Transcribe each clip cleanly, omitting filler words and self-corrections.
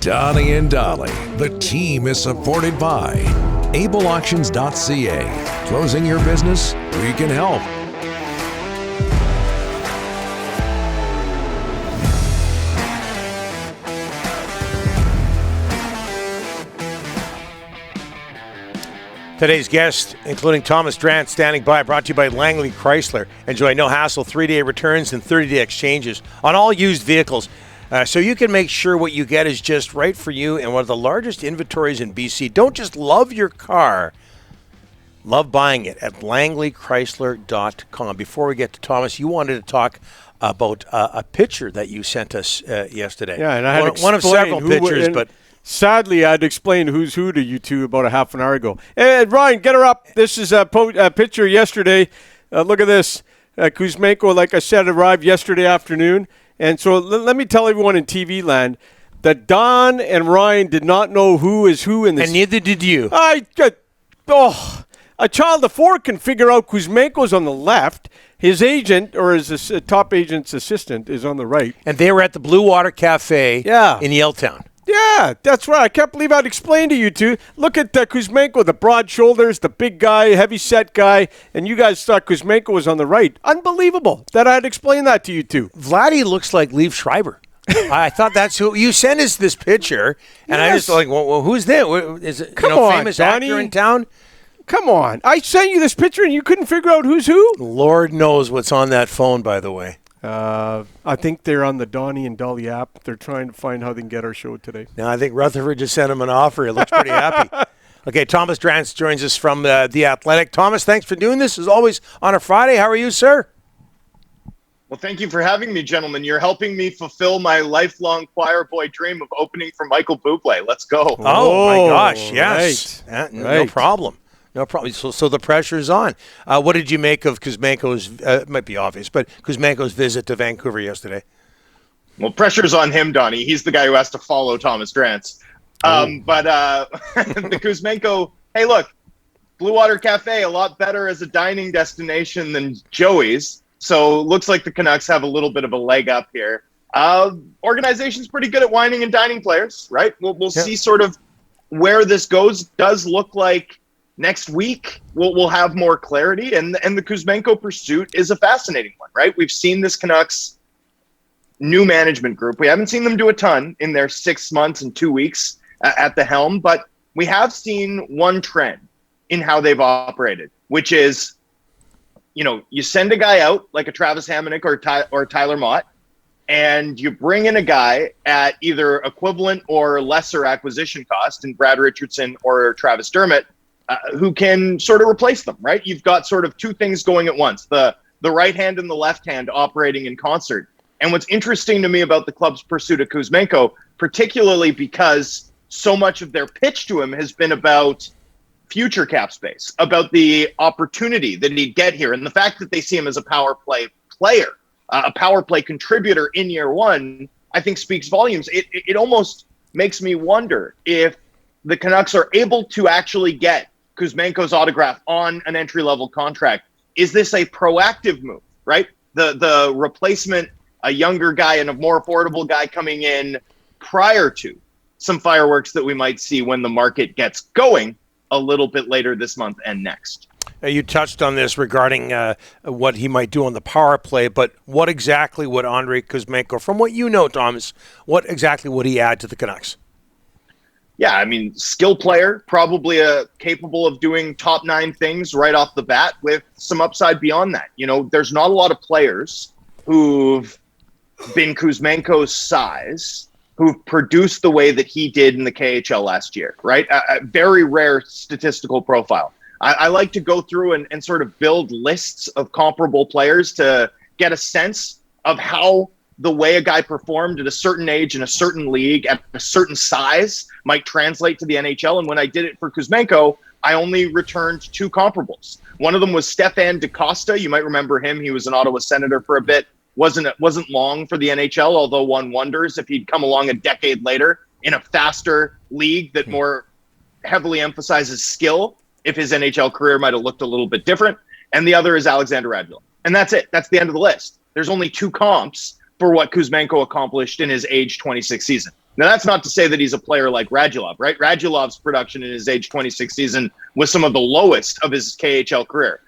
Donnie and Dolly. The team is supported by ableauctions.ca. Closing your business? We can help. Today's guest, including Thomas Drance, standing by, brought to you by Langley Chrysler. Enjoy no-hassle 3-day returns and 30-day exchanges on all used vehicles. So you can make sure what you get is just right for you and one of the largest inventories in BC. Don't just love your car. Love buying it at langleychrysler.com. Before we get to Thomas, you wanted to talk about a picture that you sent us yesterday. Yeah, and I had one of several pictures, but... Sadly, I had to explain who's who to you two about a half an hour ago. And Ryan, get her up. This is a picture yesterday. Look at this. Kuzmenko, like I said, arrived yesterday afternoon. And so let me tell everyone in TV land that Don and Ryan did not know who is who in this. And neither did you. A child of 4 can figure out Kuzmenko's on the left. His agent, or his top agent's assistant, is on the right. And they were at the Blue Water Cafe in Yaletown. Yeah, that's right. I can't believe I'd explain to you two. Look at Kuzmenko, the broad shoulders, the big guy, heavy-set guy, and you guys thought Kuzmenko was on the right. Unbelievable that I'd explain that to you two. Vladdy looks like Liev Schreiber. I thought that's who you sent us this picture, and I was like, well, who's that? Is it famous Donnie. actor in town? Come on. I sent you this picture, and you couldn't figure out who's who? Lord knows what's on that phone, by the way. I think they're on the Donnie and Dolly app. They're trying to find how they can get our show today. Now, I think Rutherford just sent him an offer. He looks pretty happy. Okay, Thomas Drance joins us from The Athletic. Thomas, thanks for doing this, as always, on a Friday. How are you, sir? Well, thank you for having me, gentlemen. You're helping me fulfill my lifelong choir boy dream of opening for Michael Bublé. Let's go. Oh my gosh, yes. Right. No problem. No problem. So the pressure's on. What did you make of Kuzmenko's, it might be obvious, but Kuzmenko's visit to Vancouver yesterday? Well, pressure's on him, Donnie. He's the guy who has to follow Thomas Drance. But the Kuzmenko, hey, look, Blue Water Cafe, a lot better as a dining destination than Joey's. So looks like the Canucks have a little bit of a leg up here. Organization's pretty good at wining and dining players, right? We'll see sort of where this goes. Does look like next week we'll have more clarity, and the Kuzmenko pursuit is a fascinating one, right? We've seen this Canucks new management group. We haven't seen them do a ton in their 6 months and 2 weeks at the helm, but we have seen one trend in how they've operated, which is, you send a guy out like a Travis Hamonic or Tyler Mott, and you bring in a guy at either equivalent or lesser acquisition cost in Brad Richardson or Travis Dermott, who can sort of replace them, right? You've got sort of two things going at once, the right hand and the left hand operating in concert. And what's interesting to me about the club's pursuit of Kuzmenko, particularly because so much of their pitch to him has been about future cap space, about the opportunity that he'd get here, and the fact that they see him as a power play player, a power play contributor in year one, I think speaks volumes. It almost makes me wonder if the Canucks are able to actually get Kuzmenko's autograph on an entry-level contract. Is this a proactive move, right? The replacement, a younger guy and a more affordable guy coming in prior to some fireworks that we might see when the market gets going a little bit later this month and next. You touched on this regarding what he might do on the power play, but what exactly would Andrei Kuzmenko, from what you know, Thomas, what exactly would he add to the Canucks? Yeah, I mean, skill player, probably capable of doing top 9 things right off the bat with some upside beyond that. There's not a lot of players who've been Kuzmenko's size who've produced the way that he did in the KHL last year, right? A very rare statistical profile. I like to go through and sort of build lists of comparable players to get a sense of how the way a guy performed at a certain age in a certain league at a certain size might translate to the NHL. And when I did it for Kuzmenko, I only returned 2 comparables. One of them was Stefan DaCosta. You might remember him. He was an Ottawa Senator for a bit. Wasn't long for the NHL, although one wonders if he'd come along a decade later in a faster league that more heavily emphasizes skill, if his NHL career might have looked a little bit different. And the other is Alexander Radville. And that's it. That's the end of the list. There's only 2 comps for what Kuzmenko accomplished in his age 26 season. Now, that's not to say that he's a player like Radulov, right? Radulov's production in his age 26 season was some of the lowest of his KHL career.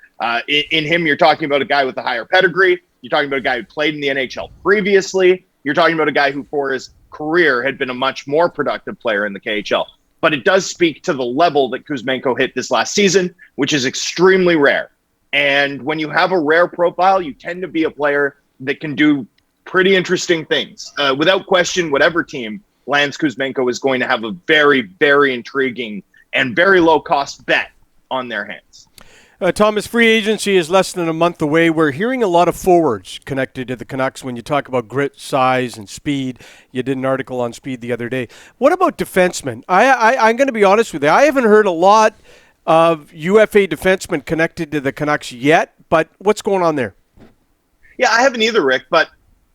In him, you're talking about a guy with a higher pedigree. You're talking about a guy who played in the NHL previously. You're talking about a guy who, for his career, had been a much more productive player in the KHL. But it does speak to the level that Kuzmenko hit this last season, which is extremely rare. And when you have a rare profile, you tend to be a player that can do pretty interesting things. Without question, whatever team lands Kuzmenko is going to have a very, very intriguing and very low-cost bet on their hands. Thomas, free agency is less than a month away. We're hearing a lot of forwards connected to the Canucks when you talk about grit, size, and speed. You did an article on speed the other day. What about defensemen? I'm going to be honest with you. I haven't heard a lot of UFA defensemen connected to the Canucks yet, but what's going on there? Yeah, I haven't either, Rick, but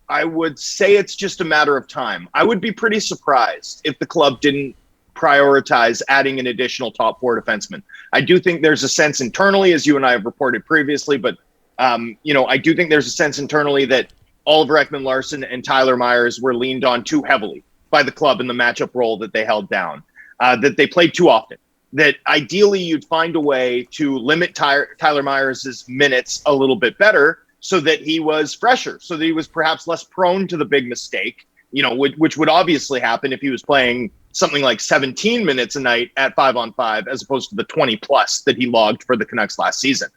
I would say it's just a matter of time. I would be pretty surprised if the club didn't prioritize adding an additional top four defenseman. I do think there's a sense internally, as you and I have reported previously, but I do think there's a sense internally that Oliver Ekman-Larsson and Tyler Myers were leaned on too heavily by the club in the matchup role that they held down, that they played too often, that ideally you'd find a way to limit Tyler Myers' minutes a little bit better so that he was fresher, so that he was perhaps less prone to the big mistake, which would obviously happen if he was playing something like 17 minutes a night at 5-on-5 as opposed to the 20 plus that he logged for the Canucks last season.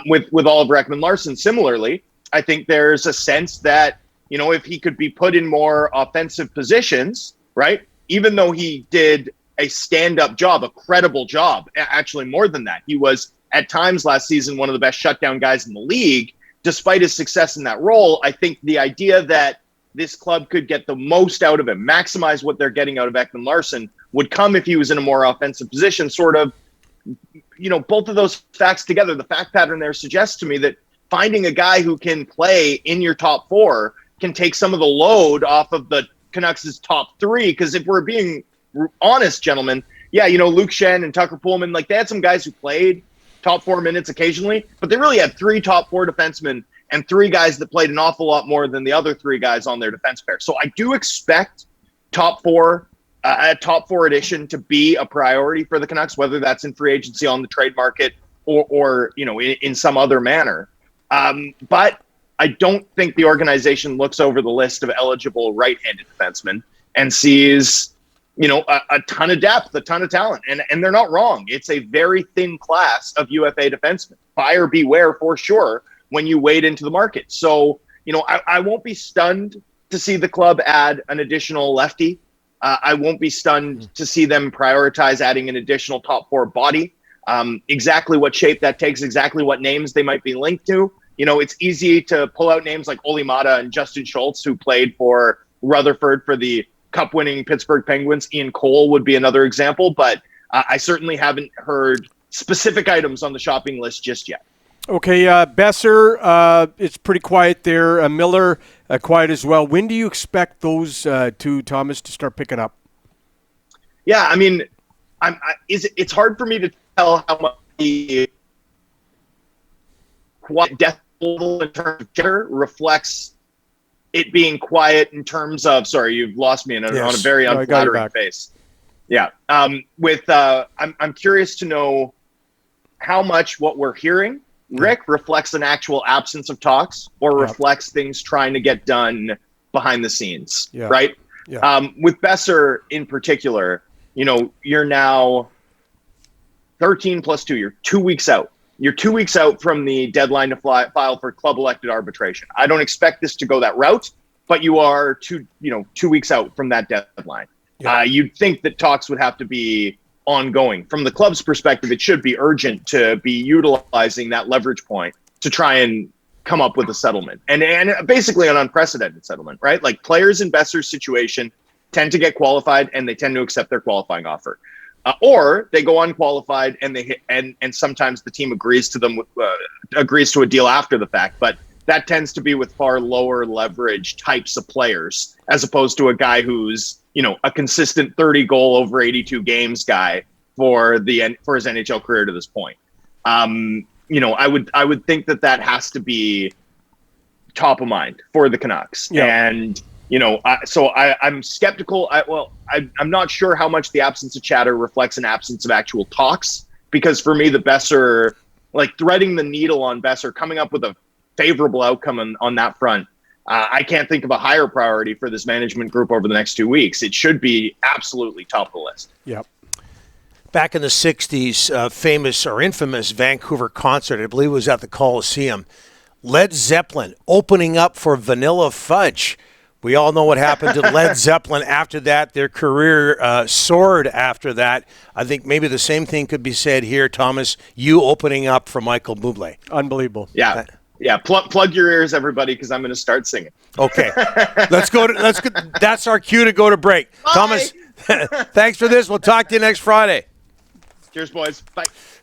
With Oliver Ekman-Larsson, similarly, I think there's a sense that, if he could be put in more offensive positions, right? Even though he did a stand-up job, a credible job, actually more than that. He was at times last season one of the best shutdown guys in the league. Despite his success in that role, I think the idea that this club could get the most out of him, maximize what they're getting out of Ekman-Larsson, would come if he was in a more offensive position. Sort of, both of those facts together, the fact pattern there suggests to me that finding a guy who can play in your top four can take some of the load off of the Canucks' top three. Because if we're being honest, gentlemen, Luke Shen and Tucker Pullman, they had some guys who played top 4 minutes occasionally, but they really had three top four defensemen and three guys that played an awful lot more than the other three guys on their defense pair. So I do expect a top four addition to be a priority for the Canucks, whether that's in free agency on the trade market or in some other manner. But I don't think the organization looks over the list of eligible right-handed defensemen and sees a ton of depth, a ton of talent. And they're not wrong. It's a very thin class of UFA defensemen. Buyer beware for sure when you wade into the market. So, I won't be stunned to see the club add an additional lefty. I won't be stunned to see them prioritize adding an additional top four body. Exactly what shape that takes, exactly what names they might be linked to. It's easy to pull out names like Oli Mata and Justin Schultz, who played for Rutherford for the Cup-winning Pittsburgh Penguins. Ian Cole would be another example, but I certainly haven't heard specific items on the shopping list just yet. Okay, Boeser, it's pretty quiet there. Miller, quiet as well. When do you expect those two, Thomas, to start picking up? Yeah, I mean, it's hard for me to tell how much the death level in terms of gender reflects it being quiet in terms of, sorry, you've lost me on a very unflattering face. Yeah. I'm curious to know how much what we're hearing, Rick, reflects an actual absence of talks or reflects things trying to get done behind the scenes, right? Yeah. With Boeser in particular, you're now 13 plus 2. You're 2 weeks out. You're 2 weeks out from the deadline to file for club-elected arbitration. I don't expect this to go that route, but you are 2 weeks out from that deadline. Yeah. You'd think that talks would have to be ongoing. From the club's perspective, it should be urgent to be utilizing that leverage point to try and come up with a settlement. And basically an unprecedented settlement, right? Like players in Boeser's situation tend to get qualified and they tend to accept their qualifying offer. Or they go unqualified and sometimes the team agrees to a deal after the fact. But that tends to be with far lower leverage types of players, as opposed to a guy who's, a consistent 30 goal over 82 games guy for his NHL career to this point. I would think that has to be top of mind for the Canucks. Yeah. And I'm skeptical. I'm not sure how much the absence of chatter reflects an absence of actual talks, because for me, the Boeser, like threading the needle on Boeser, coming up with a favorable outcome on that front. I can't think of a higher priority for this management group over the next 2 weeks. It should be absolutely top of the list. Yep. Back in the 60s, famous or infamous Vancouver concert, I believe it was at the Coliseum. Led Zeppelin opening up for Vanilla Fudge. We all know what happened to Led Zeppelin after that. Their career soared after that. I think maybe the same thing could be said here, Thomas. You opening up for Michael Bublé. Unbelievable. Yeah. Yeah, plug your ears, everybody, because I'm going to start singing. Okay, let's go. That's our cue to go to break. Bye. Thomas, thanks for this. We'll talk to you next Friday. Cheers, boys. Bye.